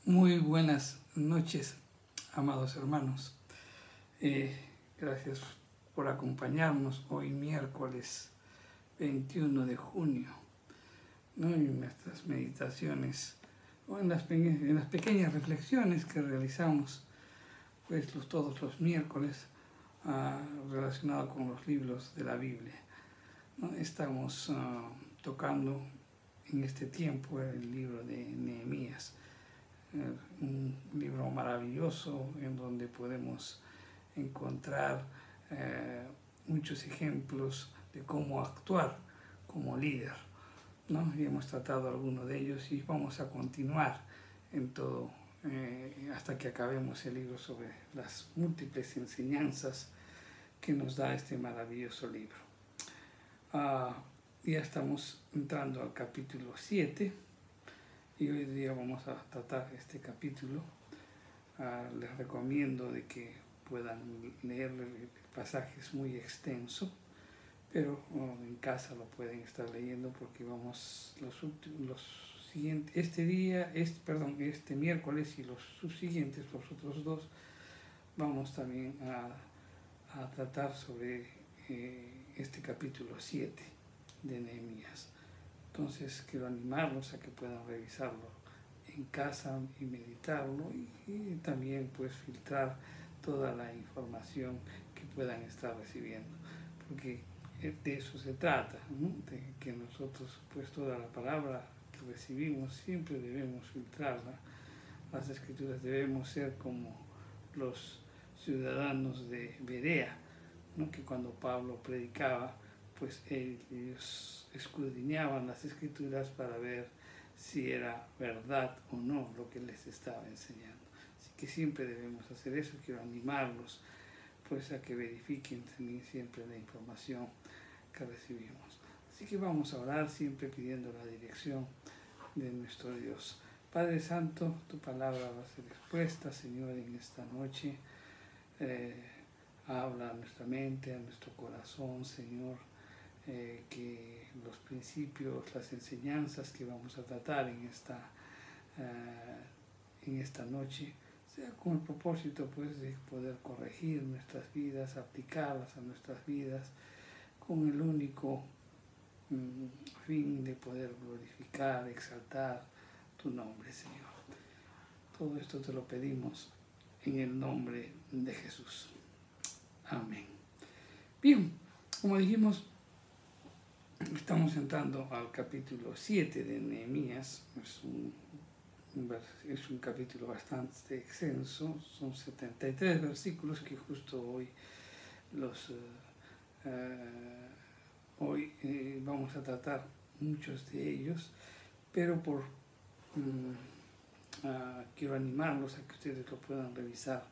Muy buenas noches, amados hermanos. Gracias por acompañarnos hoy miércoles 21 de junio, ¿no? En nuestras meditaciones o en las pequeñas reflexiones que realizamos pues, todos los miércoles relacionados con los libros de la Biblia, ¿no? Estamos tocando en este tiempo el libro de Nehemías. Un libro maravilloso en donde podemos encontrar muchos ejemplos de cómo actuar como líder, ¿no? Y hemos tratado algunos de ellos y vamos a continuar en todo hasta que acabemos el libro sobre las múltiples enseñanzas que nos da este maravilloso libro. Ya estamos entrando al capítulo 7. Y hoy día vamos a tratar este capítulo. Les recomiendo de que puedan leer el pasaje, es muy extenso, pero en casa lo pueden estar leyendo porque vamos los siguientes, este miércoles y los subsiguientes, los otros dos, vamos también a tratar sobre este capítulo 7 de Nehemías. Entonces quiero animarlos a que puedan revisarlo en casa y meditarlo y también pues filtrar toda la información que puedan estar recibiendo, porque de eso se trata, ¿no? De que nosotros pues toda la palabra que recibimos siempre debemos filtrarla. Las escrituras debemos ser como los ciudadanos de Berea, ¿no? Que cuando Pablo predicaba pues ellos escudriñaban las escrituras para ver si era verdad o no lo que les estaba enseñando. Así que siempre debemos hacer eso. Quiero animarlos pues a que verifiquen también siempre la información que recibimos. Así que vamos a orar siempre pidiendo la dirección de nuestro Dios. Padre Santo, tu palabra va a ser expuesta, Señor, en esta noche. Habla a nuestra mente, a nuestro corazón, Señor. Que los principios, las enseñanzas que vamos a tratar en esta noche sea con el propósito pues de poder corregir nuestras vidas, aplicarlas a nuestras vidas con el único fin de poder glorificar, exaltar tu nombre, Señor. Todo esto te lo pedimos en el nombre de Jesús. Amén. Bien, como dijimos, estamos entrando al capítulo 7 de Nehemías. Es un capítulo bastante extenso, son 73 versículos que justo hoy vamos a tratar muchos de ellos, pero quiero animarlos a que ustedes lo puedan revisar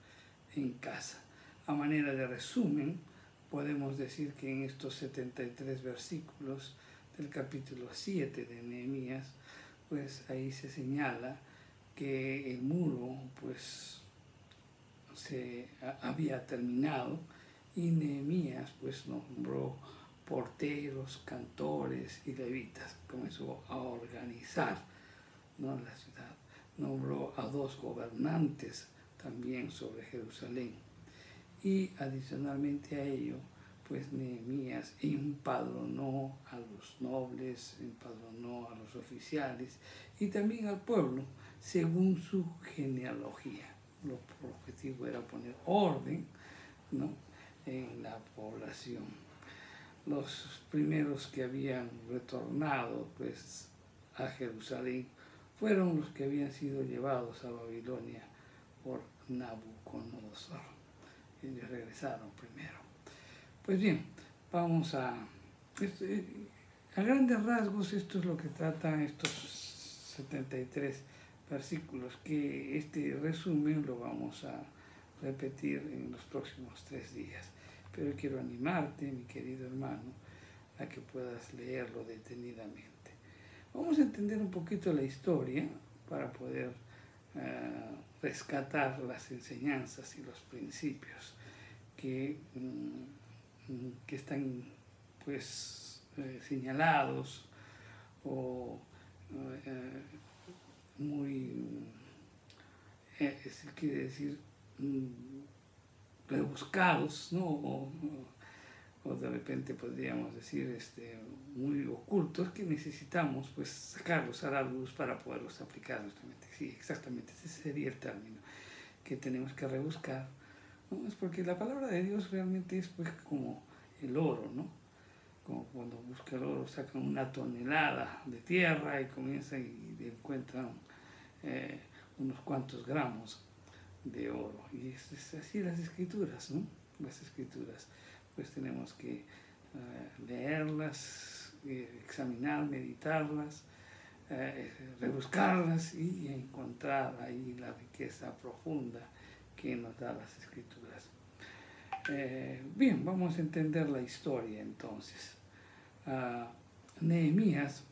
en casa. A manera de resumen, podemos decir que en estos 73 versículos del capítulo 7 de Nehemías, pues ahí se señala que el muro pues se había terminado y Nehemías pues nombró porteros, cantores y levitas, comenzó a organizar, ¿no?, la ciudad. Nombró a 2 gobernantes también sobre Jerusalén. Y adicionalmente a ello, pues Nehemías empadronó a los nobles, empadronó a los oficiales y también al pueblo según su genealogía. El objetivo era poner orden, ¿no?, en la población. Los primeros que habían retornado pues a Jerusalén fueron los que habían sido llevados a Babilonia por Nabucodonosor. Ellos regresaron primero. Pues bien, vamos a grandes rasgos, esto es lo que tratan estos 73 versículos, que este resumen lo vamos a repetir en los próximos 3 días. Pero quiero animarte, mi querido hermano, a que puedas leerlo detenidamente. Vamos a entender un poquito la historia para poder rescatar las enseñanzas y los principios que están pues señalados o muy que se quiere decir rebuscados, ¿no? O de repente podríamos decir muy ocultos, que necesitamos pues sacarlos a la luz para poderlos aplicar justamente. Sí, exactamente, ese sería el término que tenemos que rebuscar, ¿no? Es porque la palabra de Dios realmente es pues como el oro, ¿no? Como cuando busca el oro, sacan una tonelada de tierra y comienzan y encuentran unos cuantos gramos de oro. Y es así las escrituras, ¿no? Las escrituras, pues tenemos que leerlas, examinar, meditarlas, rebuscarlas y encontrar ahí la riqueza profunda que nos da las escrituras. Bien, vamos a entender la historia entonces. Nehemías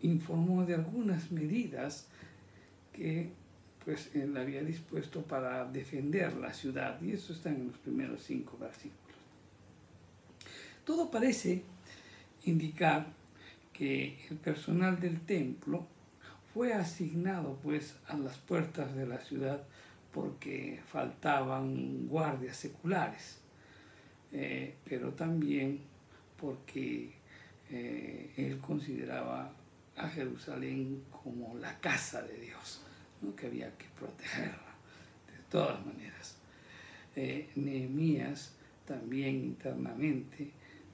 informó de algunas medidas que pues él había dispuesto para defender la ciudad, y eso está en los primeros 5 versículos. Todo parece indicar que el personal del templo fue asignado pues a las puertas de la ciudad porque faltaban guardias seculares, pero también porque él consideraba a Jerusalén como la casa de Dios, ¿no? Que había que protegerla de todas maneras. Nehemías también internamente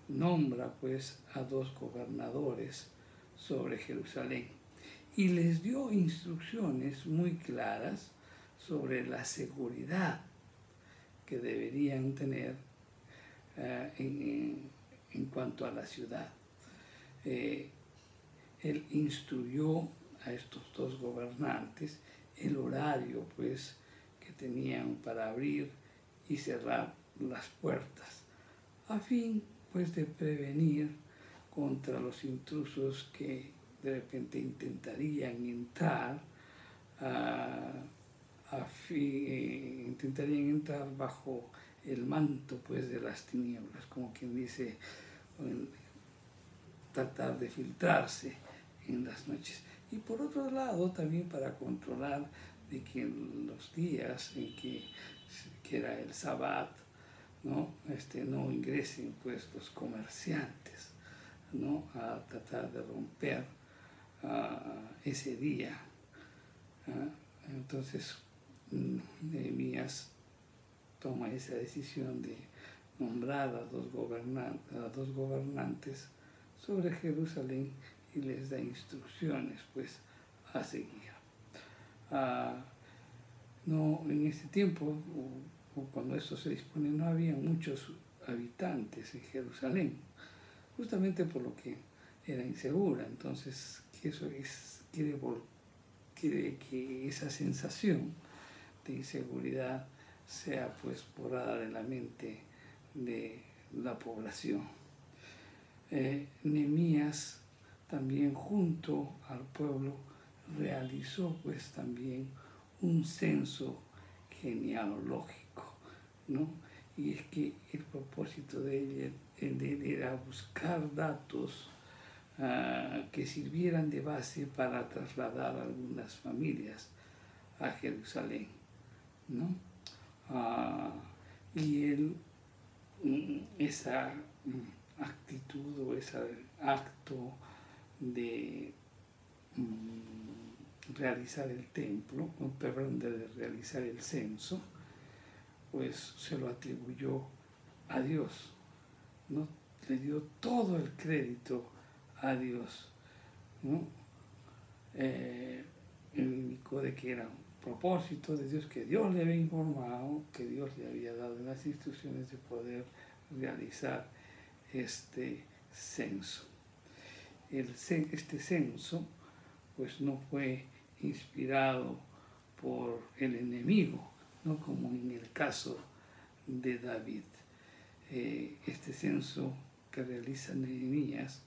nombra pues a 2 gobernadores sobre Jerusalén y les dio instrucciones muy claras sobre la seguridad que deberían tener en cuanto a la ciudad. Él instruyó a estos 2 gobernantes el horario pues que tenían para abrir y cerrar las puertas, a fin pues de prevenir contra los intrusos que de repente intentarían entrar intentarían entrar bajo el manto pues de las tinieblas, como quien dice, tratar de filtrarse en las noches. Y por otro lado también para controlar de que en los días en que era el Sabbat, no ingresen pues los comerciantes, ¿no? A tratar de romper ese día. Entonces Nehemías toma esa decisión de nombrar a 2 gobernantes sobre Jerusalén y les da instrucciones pues a seguir. No, en ese tiempo, o cuando esto se dispone, no había muchos habitantes en Jerusalén, justamente por lo que era insegura. Entonces, quiere que esa sensación de inseguridad sea pues borrada de la mente de la población. Nehemías también junto al pueblo realizó pues también un censo genealógico, ¿no? Y es que el propósito de él era buscar datos que sirvieran de base para trasladar algunas familias a Jerusalén, ¿no? Y él, esa actitud o ese acto de realizar el templo, perdón, de realizar el censo, pues se lo atribuyó a Dios, ¿no? Le dio todo el crédito a Dios, ¿no? Él indicó de que era un propósito de Dios, que Dios le había informado, que Dios le había dado las instrucciones de poder realizar este censo. Este censo pues no fue inspirado por el enemigo, no como en el caso de David. Este censo que realiza Nehemías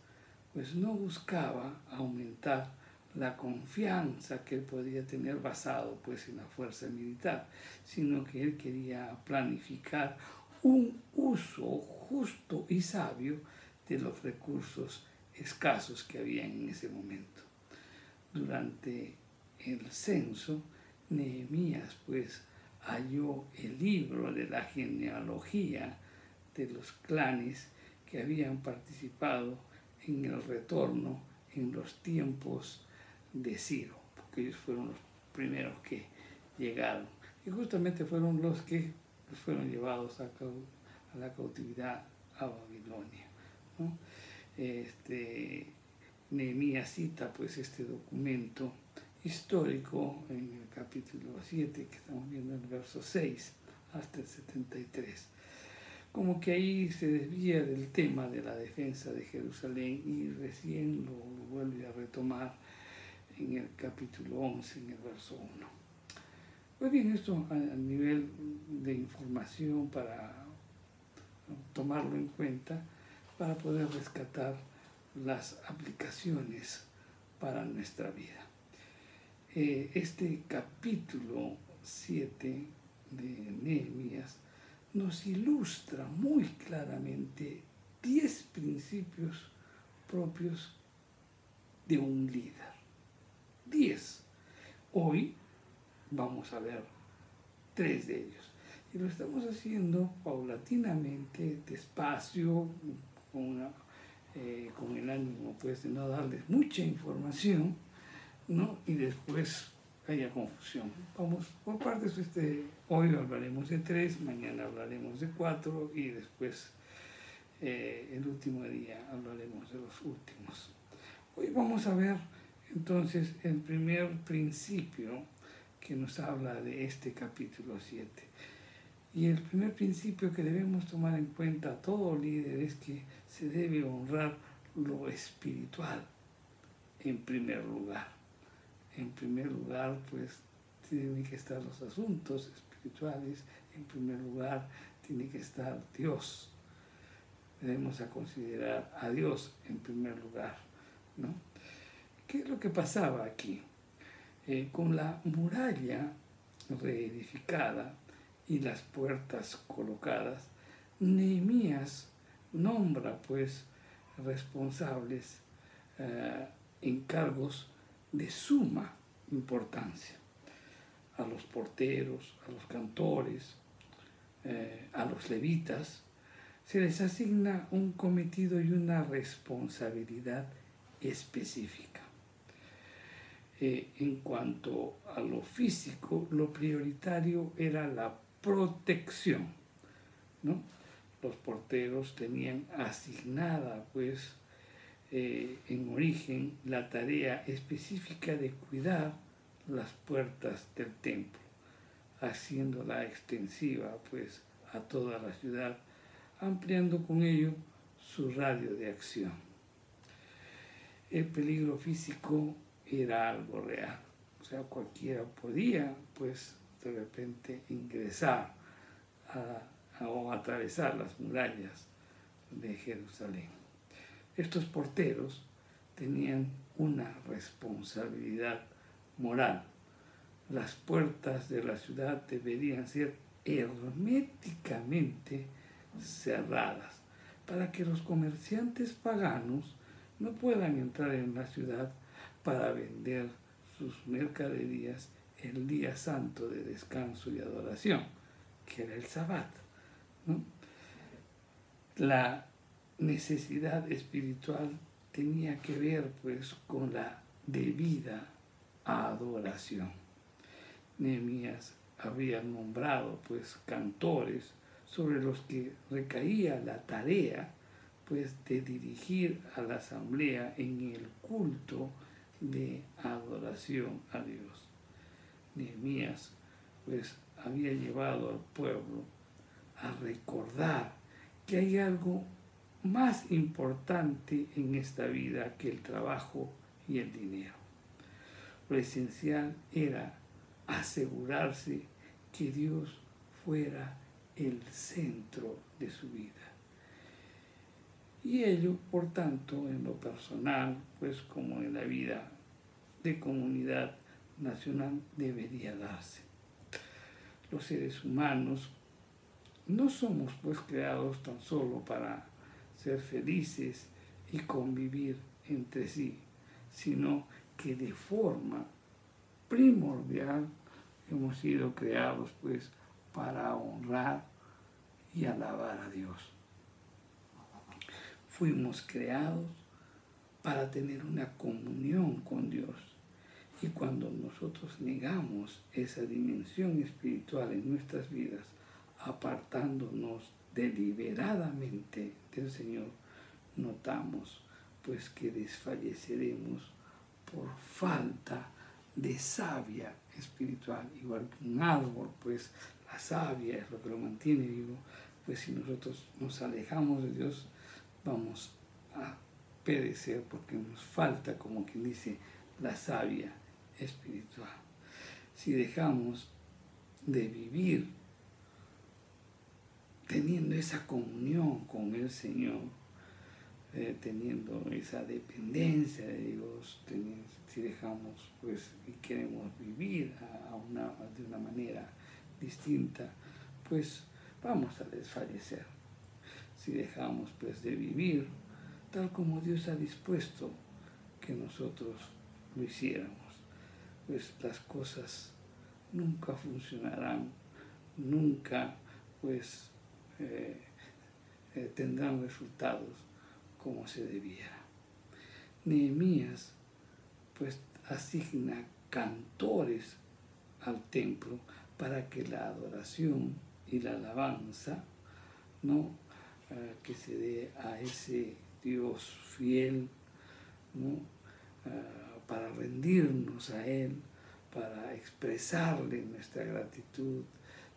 pues no buscaba aumentar la confianza que él podía tener basado pues en la fuerza militar, sino que él quería planificar un uso justo y sabio de los recursos escasos que había en ese momento. Durante el censo, Nehemías pues halló el libro de la genealogía de los clanes que habían participado en el retorno en los tiempos de Ciro, porque ellos fueron los primeros que llegaron y justamente fueron los que fueron llevados a la cautividad a Babilonia, ¿no? Nehemías cita pues este documento histórico en el capítulo 7, que estamos viendo en el verso 6 hasta el 73. Como que ahí se desvía del tema de la defensa de Jerusalén y recién lo vuelve a retomar en el capítulo 11, en el verso 1. Pues bien, esto a nivel de información para tomarlo en cuenta, para poder rescatar las aplicaciones para nuestra vida. Este capítulo 7 de Nehemías nos ilustra muy claramente 10 principios propios de un líder. 10. Hoy vamos a ver 3 de ellos. Y lo estamos haciendo paulatinamente, despacio, con el ánimo pues de no darles mucha información, ¿no? Y después haya confusión. Vamos por partes. Hoy hablaremos de 3, mañana hablaremos de 4 y después el último día hablaremos de los últimos. Hoy vamos a ver entonces el primer principio que nos habla de este capítulo 7. Y el primer principio que debemos tomar en cuenta todo líder es que se debe honrar lo espiritual en primer lugar. En primer lugar, pues, tienen que estar los asuntos espirituales. En primer lugar, tiene que estar Dios. Debemos considerar a Dios en primer lugar, ¿no? ¿Qué es lo que pasaba aquí? Con la muralla reedificada y las puertas colocadas, Nehemías nombra, pues, responsables en cargos de suma importancia. A los porteros, a los cantores, a los levitas, se les asigna un cometido y una responsabilidad específica. En cuanto a lo físico, lo prioritario era la protección, ¿no? Los porteros tenían asignada, pues, en origen, la tarea específica de cuidar las puertas del templo, haciéndola extensiva, pues, a toda la ciudad, ampliando con ello su radio de acción. El peligro físico era algo real, o sea, cualquiera podía, pues, de repente ingresar o atravesar las murallas de Jerusalén. Estos porteros tenían una responsabilidad moral. Las puertas de la ciudad deberían ser herméticamente cerradas para que los comerciantes paganos no puedan entrar en la ciudad para vender sus mercaderías el día santo de descanso y adoración, que era el Sabbat, ¿no? La necesidad espiritual tenía que ver, pues, con la debida adoración. Nehemías había nombrado, pues, cantores sobre los que recaía la tarea, pues, de dirigir a la asamblea en el culto de adoración a Dios. Nehemías, pues, había llevado al pueblo a recordar que hay algo más importante en esta vida que el trabajo y el dinero. Lo esencial era asegurarse que Dios fuera el centro de su vida. Y ello, por tanto, en lo personal, pues como en la vida de comunidad nacional, debería darse. Los seres humanos no somos, pues, creados tan solo para ser felices y convivir entre sí, sino que de forma primordial. Hemos sido creados pues para honrar y alabar a Dios. Fuimos creados para tener una comunión con Dios. Y cuando nosotros negamos esa dimensión espiritual en nuestras vidas, apartándonos deliberadamente del Señor, notamos pues que desfalleceremos por falta de savia espiritual. Igual que un árbol, pues la savia es lo que lo mantiene vivo. Pues si nosotros nos alejamos de Dios, vamos a perecer porque nos falta, como quien dice, la savia espiritual. Si dejamos de vivir teniendo esa comunión con el Señor, teniendo esa dependencia de Dios, si dejamos pues y queremos vivir de una manera distinta, pues vamos a desfallecer. Si dejamos pues de vivir tal como Dios ha dispuesto que nosotros lo hiciéramos, pues las cosas nunca funcionarán, nunca pues tendrán resultados como se debiera. Nehemías pues asigna cantores al templo para que la adoración y la alabanza, ¿no?, que se dé a ese Dios fiel, ¿no?, para rendirnos a Él, para expresarle nuestra gratitud,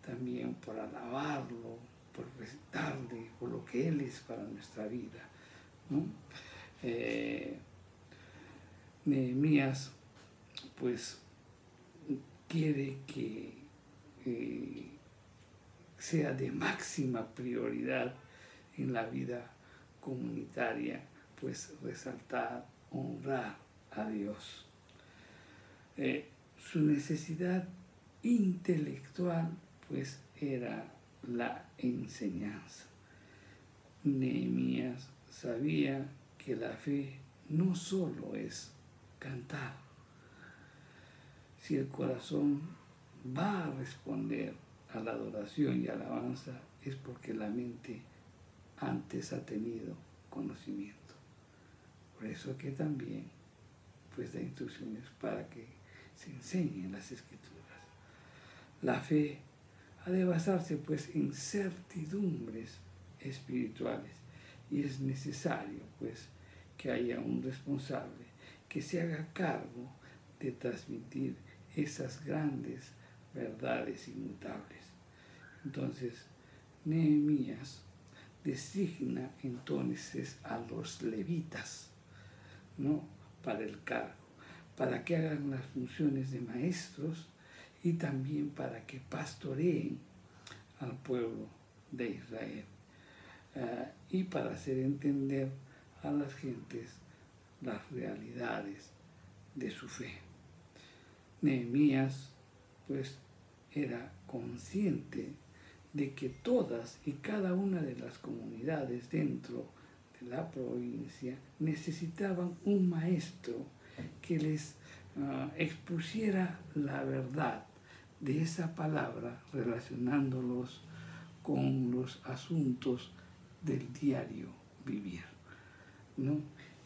también por alabarlo, por recitarle, por lo que Él es para nuestra vida, ¿no? Nehemías pues quiere que sea de máxima prioridad en la vida comunitaria, pues resaltar, honrar a Dios. Su necesidad intelectual pues era la enseñanza. Nehemías sabía que la fe no solo es cantar. Si el corazón va a responder a la adoración y alabanza, es porque la mente antes ha tenido conocimiento. Por eso que también pues da instrucciones para que se enseñen las Escrituras. La fe ha de basarse pues en certidumbres espirituales y es necesario pues que haya un responsable que se haga cargo de transmitir esas grandes verdades inmutables. Entonces, Nehemías designa entonces a los levitas, ¿no?, para el cargo, para que hagan las funciones de maestros y también para que pastoreen al pueblo de Israel, y para hacer entender a las gentes las realidades de su fe. Nehemías pues era consciente de que todas y cada una de las comunidades dentro de la provincia necesitaban un maestro que les expusiera la verdad de esa palabra, relacionándolos con los asuntos del diario vivir, ¿no?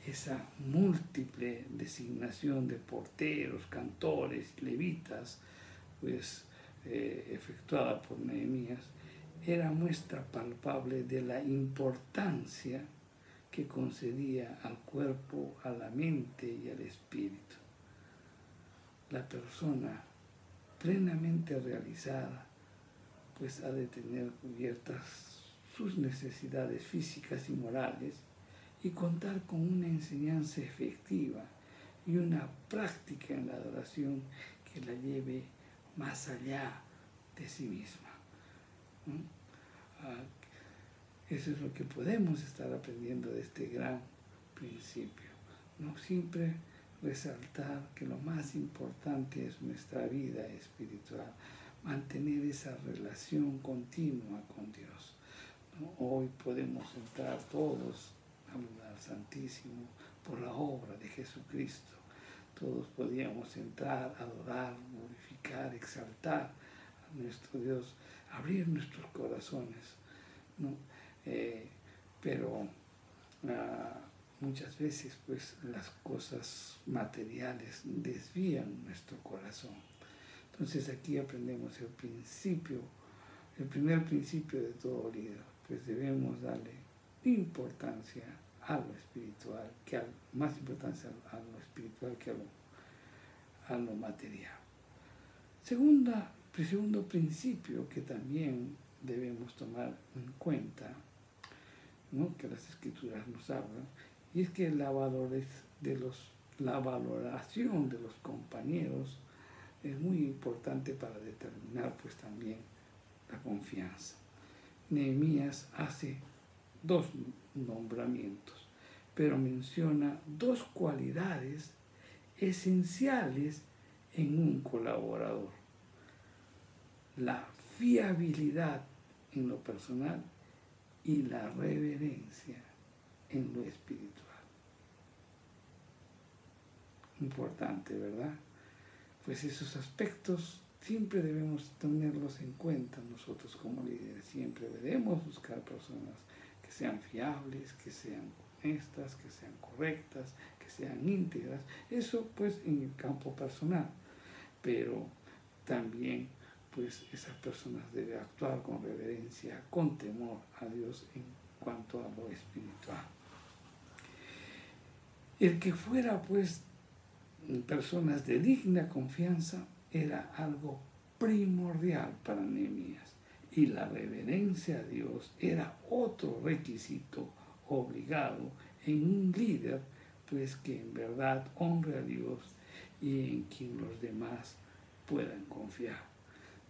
Esa múltiple designación de porteros, cantores, levitas, pues efectuada por Nehemías, era muestra palpable de la importancia que concedía al cuerpo, a la mente y al espíritu. La persona plenamente realizada pues ha de tener cubiertas sus necesidades físicas y morales y contar con una enseñanza efectiva y una práctica en la adoración que la lleve más allá de sí misma, ¿no? Eso es lo que podemos estar aprendiendo de este gran principio, ¿no? Siempre resaltar que lo más importante es nuestra vida espiritual, mantener esa relación continua con Dios, ¿no? Hoy podemos entrar todos al lugar santísimo por la obra de Jesucristo. todos podíamos entrar, adorar, glorificar, exaltar a nuestro Dios, abrir nuestros corazones, ¿no? Pero muchas veces pues las cosas materiales desvían nuestro corazón. Entonces aquí aprendemos el primer principio de todo líder, pues debemos darle importancia a lo espiritual, más importancia a lo espiritual que a lo material. Segundo principio que también debemos tomar en cuenta, ¿no?, que las Escrituras nos hablan, y es que la valoración de los compañeros es muy importante para determinar pues también la confianza. Nehemías hace 2 nombramientos, pero menciona 2 cualidades esenciales en un colaborador: la fiabilidad en lo personal y la reverencia en lo espiritual. Importante, ¿verdad? Pues esos aspectos siempre debemos tenerlos en cuenta nosotros como líderes. Siempre debemos buscar personas que sean fiables, que sean honestas, que sean correctas, que sean íntegras. Eso pues en el campo personal. Pero también pues esas personas deben actuar con reverencia, con temor a Dios en cuanto a lo espiritual. El que fuera pues personas de digna confianza era algo primordial para Nehemías, y la reverencia a Dios era otro requisito obligado en un líder, pues que en verdad honre a Dios y en quien los demás puedan confiar,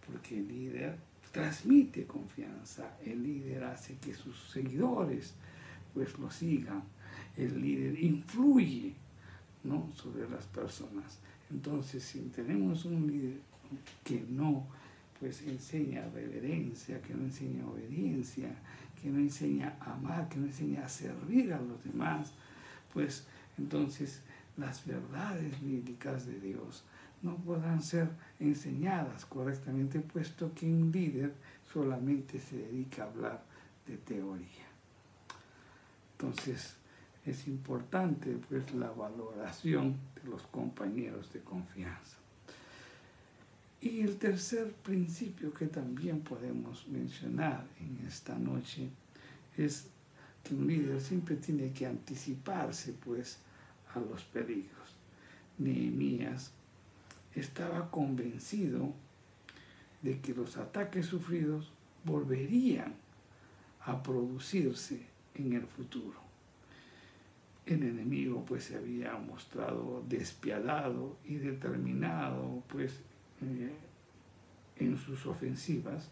porque el líder transmite confianza, el líder hace que sus seguidores pues lo sigan, el líder influye, ¿no?, sobre las personas. Entonces, si tenemos un líder que no pues enseña reverencia, que no enseña obediencia, que no enseña a amar, que no enseña a servir a los demás, pues entonces las verdades bíblicas de Dios no podrán ser enseñadas correctamente, puesto que un líder solamente se dedica a hablar de teoría. Entonces, es importante pues la valoración de los compañeros de confianza. Y el tercer principio que también podemos mencionar en esta noche es que un líder siempre tiene que anticiparse pues a los peligros. Nehemías estaba convencido de que los ataques sufridos volverían a producirse en el futuro. El enemigo pues se había mostrado despiadado y determinado pues en sus ofensivas,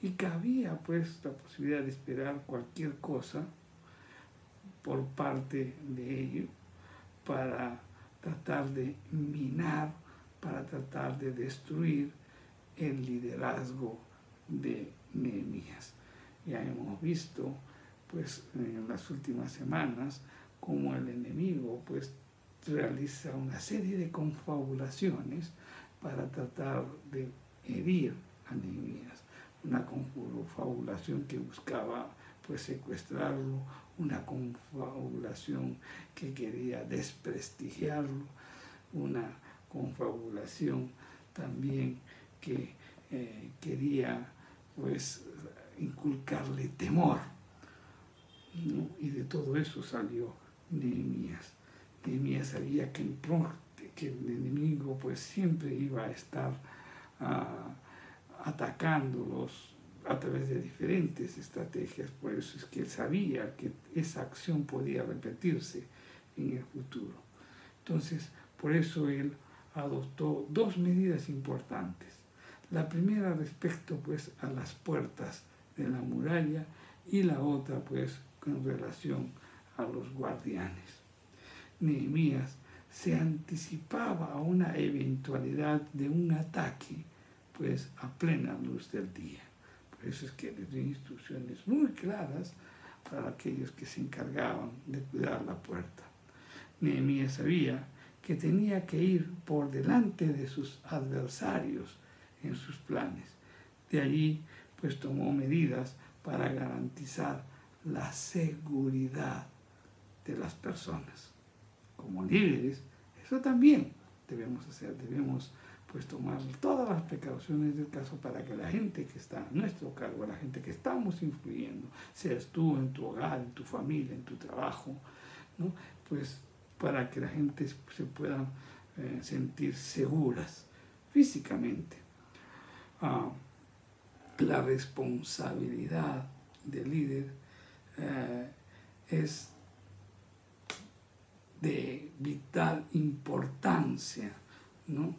y cabía pues la posibilidad de esperar cualquier cosa por parte de ellos para tratar de minar, para tratar de destruir el liderazgo de Nehemías. Ya hemos visto pues en las últimas semanas cómo el enemigo pues realiza una serie de confabulaciones para tratar de herir a Nehemías. Una confabulación que buscaba pues secuestrarlo, una confabulación que quería desprestigiarlo, una confabulación también que quería pues inculcarle temor, ¿no? Y de todo eso salió Nehemías. Nehemías sabía que el enemigo pues siempre iba a estar atacándolos a través de diferentes estrategias. Por eso es que él sabía que esa acción podía repetirse en el futuro. Entonces, por eso él adoptó 2 medidas importantes. La primera respecto pues a las puertas de la muralla, y la otra pues con relación a los guardianes. Nehemías se anticipaba a una eventualidad de un ataque pues a plena luz del día. Por eso es que les dio instrucciones muy claras para aquellos que se encargaban de cuidar la puerta. Nehemías sabía que tenía que ir por delante de sus adversarios en sus planes. De allí, pues tomó medidas para garantizar la seguridad de las personas. Como líderes, eso también debemos hacer, debemos pues tomar todas las precauciones del caso para que la gente que está a nuestro cargo, la gente que estamos influyendo, seas tú en tu hogar, en tu familia, en tu trabajo, ¿no? Pues para que la gente se pueda sentir seguras físicamente. La responsabilidad del líder es de vital importancia, ¿no?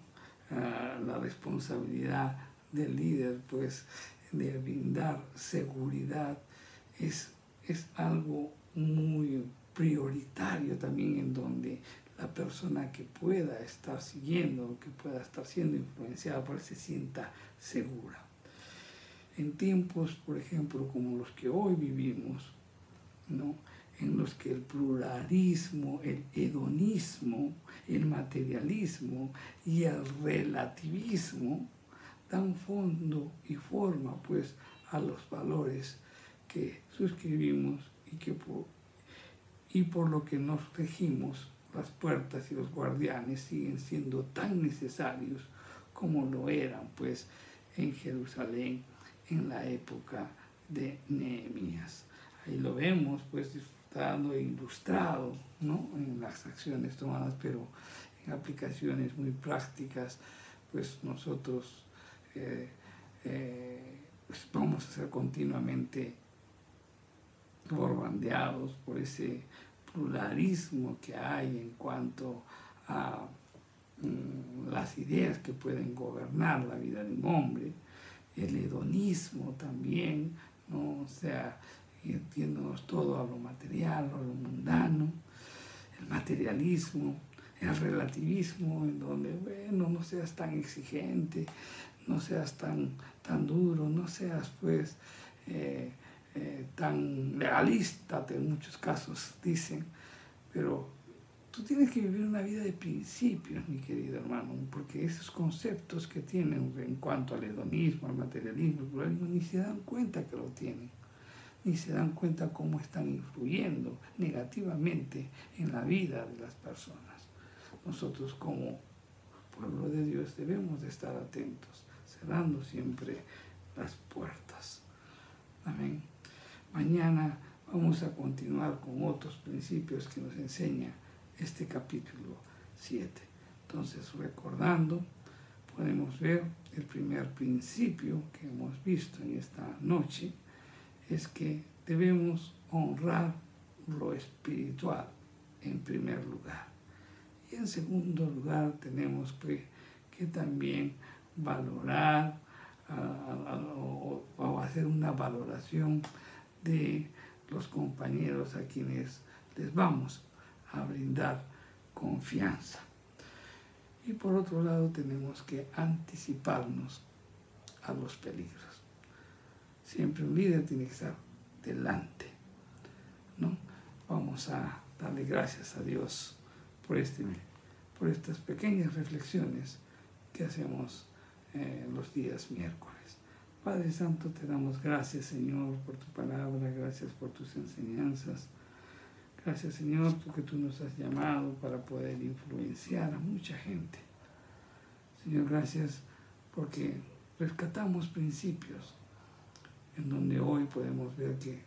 La responsabilidad del líder, pues, de brindar seguridad es algo muy prioritario también, en donde la persona que pueda estar siguiendo, que pueda estar siendo influenciada por él, se sienta segura. En tiempos, por ejemplo, como los que hoy vivimos, ¿no? En los que el pluralismo, el hedonismo, el materialismo y el relativismo dan fondo y forma pues a los valores que suscribimos y por lo que nos regimos. Las puertas y los guardianes siguen siendo tan necesarios como lo eran pues en Jerusalén en la época de Nehemías. Ahí lo vemos pues disfrutado e ilustrado, ¿no? En las acciones tomadas, pero en aplicaciones muy prácticas, pues nosotros pues vamos a ser continuamente borbandeados por ese pluralismo que hay en cuanto a las ideas que pueden gobernar la vida de un hombre, el hedonismo también, ¿no? O sea, yéndonos todo a lo material, a lo mundano, el materialismo, el relativismo, en donde, bueno, no seas tan exigente, no seas tan duro, no seas pues tan legalista, en muchos casos dicen, pero tú tienes que vivir una vida de principios, mi querido hermano, porque esos conceptos que tienen en cuanto al hedonismo, al materialismo, al pluralismo, ni se dan cuenta que lo tienen, ni se dan cuenta cómo están influyendo negativamente en la vida de las personas. Nosotros como pueblo de Dios debemos de estar atentos, cerrando siempre las puertas. Amén. Mañana vamos a continuar con otros principios que nos enseña este capítulo 7. Entonces, recordando, podemos ver el primer principio que hemos visto en esta noche, es que debemos honrar lo espiritual en primer lugar. Y en segundo lugar tenemos que también valorar o hacer una valoración de los compañeros a quienes les vamos a brindar confianza. Y por otro lado tenemos que anticiparnos a los peligros. Siempre un líder tiene que estar delante, ¿no? Vamos a darle gracias a Dios por estas pequeñas reflexiones que hacemos los días miércoles. Padre Santo, te damos gracias, Señor, por tu palabra, gracias por tus enseñanzas. Gracias, Señor, porque tú nos has llamado para poder influenciar a mucha gente. Señor, gracias porque rescatamos principios en donde hoy podemos ver que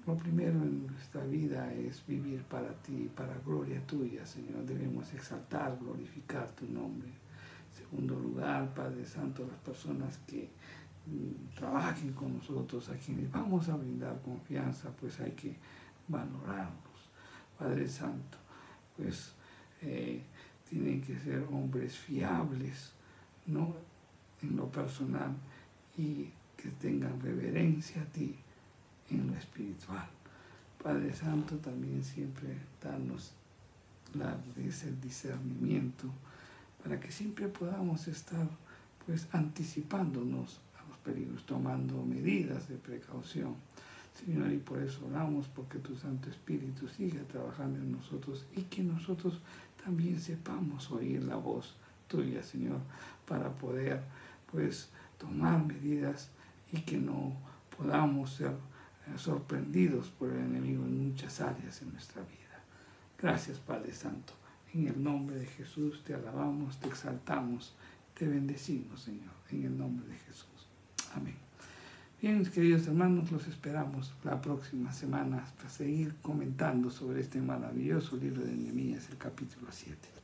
lo primero en nuestra vida es vivir para ti, para gloria tuya, Señor. Debemos exaltar, glorificar tu nombre. En segundo lugar, Padre Santo, las personas que trabajen con nosotros, a quienes vamos a brindar confianza, pues hay que valorarlos. Padre Santo, pues tienen que ser hombres fiables, ¿no? En lo personal, y que tengan reverencia a ti en lo espiritual. Padre Santo, también siempre danos ese discernimiento para que siempre podamos estar pues anticipándonos a los peligros, tomando medidas de precaución. Señor, y por eso oramos porque tu Santo Espíritu siga trabajando en nosotros y que nosotros también sepamos oír la voz tuya, Señor, para poder pues tomar medidas y que no podamos ser sorprendidos por el enemigo en muchas áreas en nuestra vida. Gracias, Padre Santo. En el nombre de Jesús te alabamos, te exaltamos, te bendecimos, Señor, en el nombre de Jesús. Amén. Bien, mis queridos hermanos, los esperamos la próxima semana para seguir comentando sobre este maravilloso libro de Nehemías, el capítulo 7.